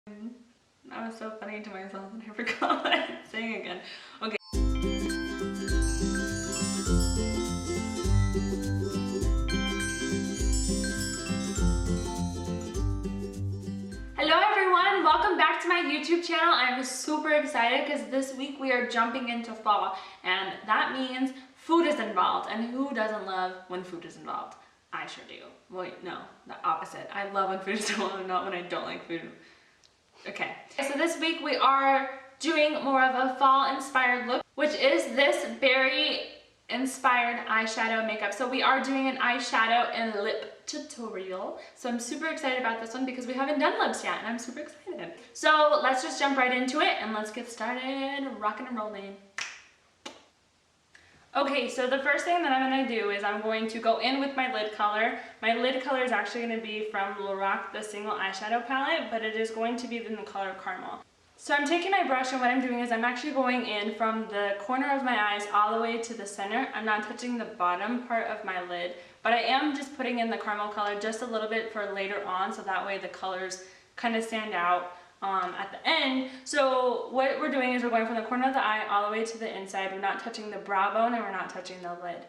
That was so funny to myself and I forgot what I was saying again. Okay. Hello everyone, welcome back to my YouTube channel. I'm super excited because this week we are jumping into fall and that means food is involved, and who doesn't love when food is involved? I sure do. Wait, no, the opposite. I love when food is involved, not when I don't like food. Okay, so this week we are doing more of a fall inspired look, which is this berry inspired eyeshadow makeup. So we are doing an eyeshadow and lip tutorial. So I'm super excited about this one because we haven't done lips yet and I'm super excited. So let's just jump right into it and let's get started rocking and rolling. Okay, so the first thing that I'm going to do is I'm going to go in with my lid color. My lid color is actually going to be from LORAC, the single eyeshadow palette, but it is going to be in the color Carmel. So I'm taking my brush and what I'm doing is I'm actually going in from the corner of my eyes all the way to the center. I'm not touching the bottom part of my lid, but I am just putting in the caramel color just a little bit for later on, so that way the colors kind of stand out at the end. So what we're doing is we're going from the corner of the eye all the way to the inside. We're not touching the brow bone and we're not touching the lid.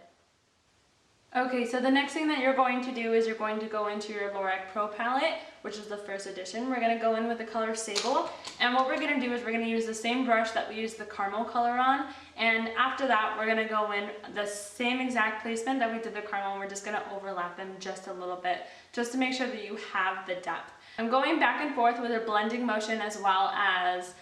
Okay, so the next thing that you're going to do is you're going to go into your LORAC Pro Palette, which is the first edition. We're going to go in with the color Sable, and what we're going to do is we're going to use the same brush that we used the caramel color on, and after that we're going to go in the same exact placement that we did the caramel, and we're just going to overlap them just a little bit, just to make sure that you have the depth. I'm going back and forth with a blending motion as well as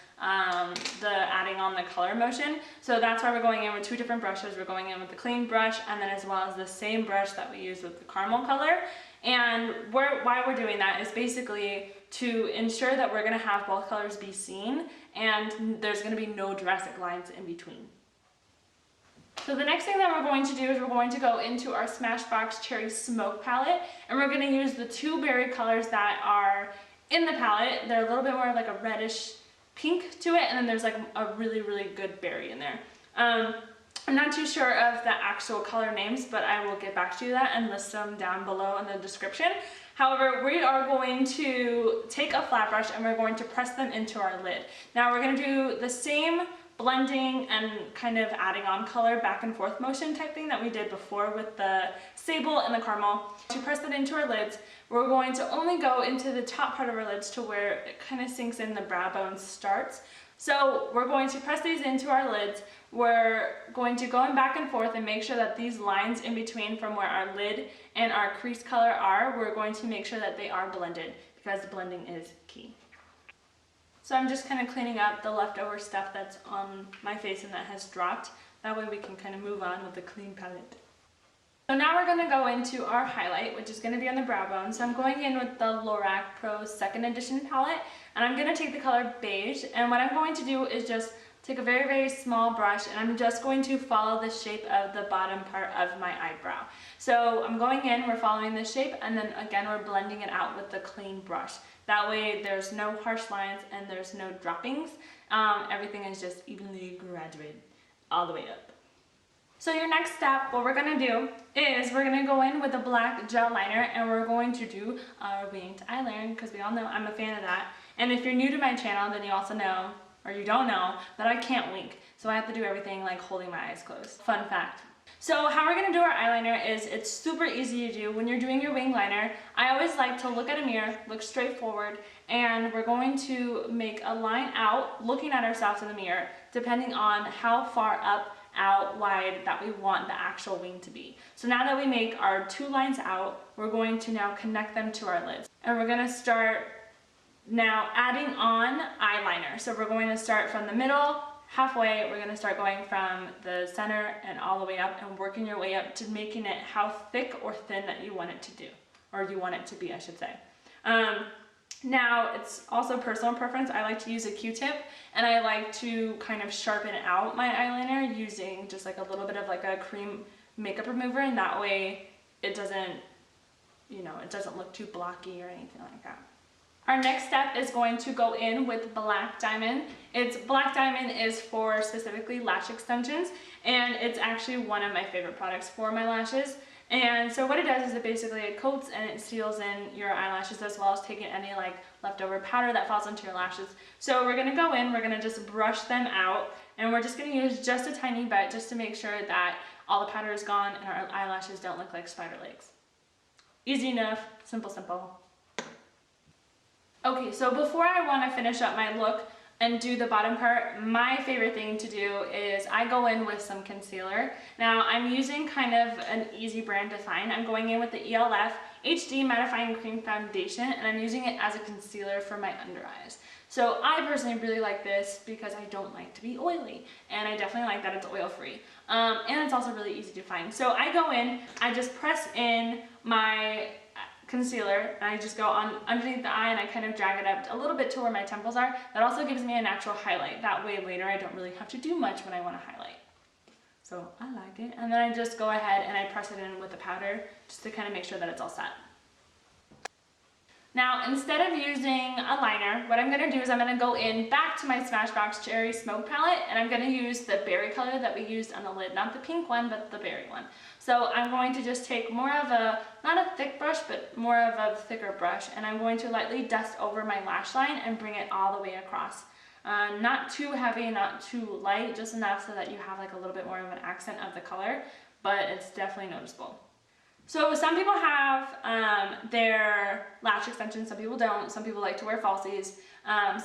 the adding on the color motion. So that's why we're going in with two different brushes. We're going in with the clean brush and then as well as the same brush that we used with the caramel color. And why we're doing that is basically to ensure that we're going to have both colors be seen and there's going to be no drastic lines in between. So the next thing that we're going to do is we're going to go into our Smashbox Cherry Smoke palette, and we're going to use the two berry colors that are in the palette. They're a little bit more of like a reddish pink to it, and then there's like a really, really good berry in there. I'm not too sure of the actual color names, but I will get back to you that and list them down below in the description. However, we are going to take a flat brush and we're going to press them into our lid. Now we're going to do the same blending and kind of adding on color back and forth motion type thing that we did before with the Sable and the Caramel. To press that into our lids, we're going to only go into the top part of our lids to where it kind of sinks in, the brow bone starts. So we're going to press these into our lids. We're going to go back and forth and make sure that these lines in between from where our lid and our crease color are, we're going to make sure that they are blended because blending is key. So I'm just kind of cleaning up the leftover stuff that's on my face and that has dropped. That way we can kind of move on with the clean palette. So now we're going to go into our highlight, which is going to be on the brow bone. So I'm going in with the LORAC Pro 2nd Edition palette, and I'm going to take the color Beige, and what I'm going to do is just take a very, very small brush, and I'm just going to follow the shape of the bottom part of my eyebrow. So I'm going in, we're following the shape, and then again we're blending it out with the clean brush. That way there's no harsh lines and there's no droppings. Everything is just evenly graduated all the way up. So your next step, what we're going to do is we're going to go in with a black gel liner and we're going to do our winged eyeliner, because we all know I'm a fan of that. And if you're new to my channel, then you also know, or you don't know, that I can't wink. So I have to do everything like holding my eyes closed. Fun fact. So how we're going to do our eyeliner is it's super easy to do. When you're doing your wing liner, I always like to look at a mirror, look straight forward, and we're going to make a line out looking at ourselves in the mirror depending on how far up, out, wide that we want the actual wing to be. So now that we make our two lines out, we're going to now connect them to our lids. And we're going to start now adding on eyeliner. So we're going to start from the middle, halfway, we're going to start going from the center and all the way up and working your way up to making it how thick or thin that you want it to do, or you want it to be, I should say. Now, it's also personal preference. I like to use a Q-tip, and I like to kind of sharpen out my eyeliner using just like a little bit of like a cream makeup remover, and that way it doesn't, you know, it doesn't look too blocky or anything like that. Our next step is going to go in with Black Diamond. Black Diamond is for specifically lash extensions, and it's actually one of my favorite products for my lashes. And so what it does is it coats and it seals in your eyelashes, as well as taking any like leftover powder that falls into your lashes. So we're gonna go in, we're gonna just brush them out, and we're just gonna use just a tiny bit just to make sure that all the powder is gone and our eyelashes don't look like spider legs. Easy enough, simple, simple. Okay, so before I wanna finish up my look and do the bottom part, my favorite thing to do is I go in with some concealer. Now I'm using kind of an easy brand to find. I'm going in with the E.L.F. HD Mattifying Cream Foundation, and I'm using it as a concealer for my under eyes. So I personally really like this because I don't like to be oily, and I definitely like that it's oil free. And it's also really easy to find. So I go in, I just press in my concealer, and I just go on underneath the eye and I kind of drag it up a little bit to where my temples are. That also gives me a natural highlight. That way later I don't really have to do much when I want to highlight. So I like it. And then I just go ahead and I press it in with the powder just to kind of make sure that it's all set. Now, instead of using a liner, what I'm going to do is I'm going to go in back to my Smashbox Cherry Smoke palette, and I'm going to use the berry color that we used on the lid. Not the pink one, but the berry one. So I'm going to just take more of a, not a thick brush, but more of a thicker brush, and I'm going to lightly dust over my lash line and bring it all the way across. Not too heavy, not too light, just enough so that you have like a little bit more of an accent of the color, but it's definitely noticeable. So some people have their lash extensions, some people don't, some people like to wear falsies.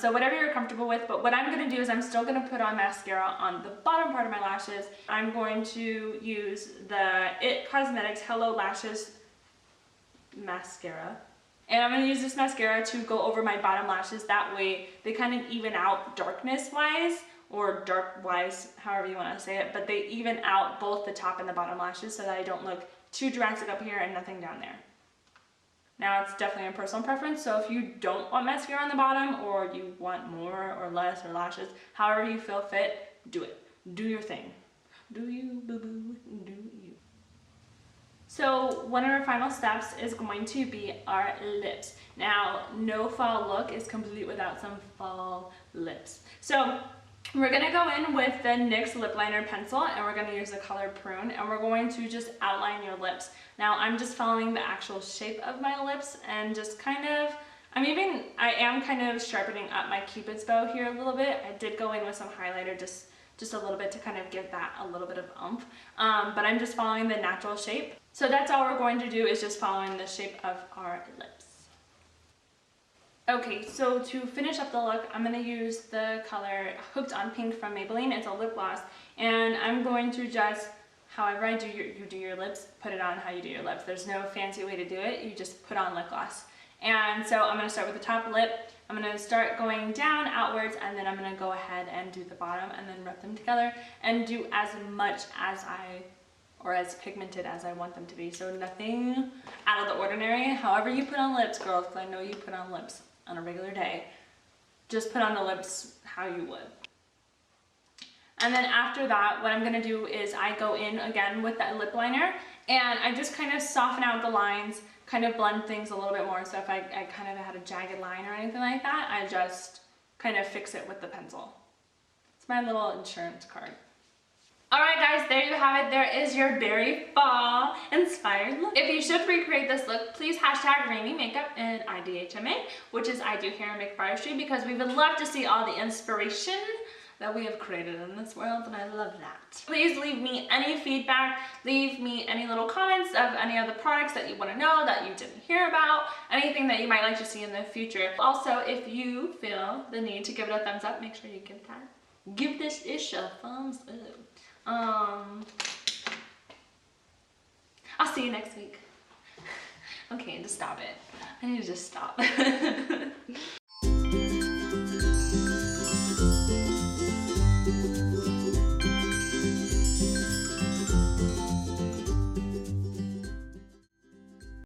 So whatever you're comfortable with, but what I'm going to do is I'm still going to put on mascara on the bottom part of my lashes. I'm going to use the IT Cosmetics Hello Lashes mascara. And I'm going to use this mascara to go over my bottom lashes. That way they kind of even out darkness-wise, or dark-wise, however you want to say it, but they even out both the top and the bottom lashes so that I don't look too drastic up here and nothing down there. Now it's definitely a personal preference, so if you don't want mascara on the bottom, or you want more or less or lashes, however you feel fit, do it. Do your thing. Do you, boo-boo, do you. So one of our final steps is going to be our lips. Now, no fall look is complete without some fall lips. So we're going to go in with the NYX lip liner pencil, and we're going to use the color Prune, and we're going to just outline your lips. Now I'm just following the actual shape of my lips and just kind of, I am kind of sharpening up my Cupid's bow here a little bit. I did go in with some highlighter just a little bit to kind of give that a little bit of oomph, but I'm just following the natural shape. So that's all we're going to do, is just following the shape of our lips. Okay, so to finish up the look, I'm going to use the color Hooked on Pink from Maybelline. It's a lip gloss, and I'm going to just, however you do your lips, put it on how you do your lips. There's no fancy way to do it. You just put on lip gloss. And so I'm going to start with the top lip. I'm going to start going down, outwards, and then I'm going to go ahead and do the bottom and then rub them together and do as much as or as pigmented as I want them to be. So nothing out of the ordinary. However you put on lips, girls, because I know you put on lips on a regular day, just put on the lips how you would. And then after that, what I'm going to do is I go in again with that lip liner, and I just kind of soften out the lines, kind of blend things a little bit more. So if I kind of had a jagged line or anything like that, I just kind of fix it with the pencil. It's my little insurance card. Alright guys, there you have it. There is your berry fall inspired look. If you should recreate this look, please hashtag Raemiemakeup and IDHMA, which is I Do Hair and Makeup Artistry, because we would love to see all the inspiration that we have created in this world, and I love that. Please leave me any feedback, leave me any little comments of any other products that you want to know that you didn't hear about, anything that you might like to see in the future. Also, if you feel the need to give it a thumbs up, make sure you give this ish a thumbs up. I'll see you next week. Okay, just stop it. I need to just stop.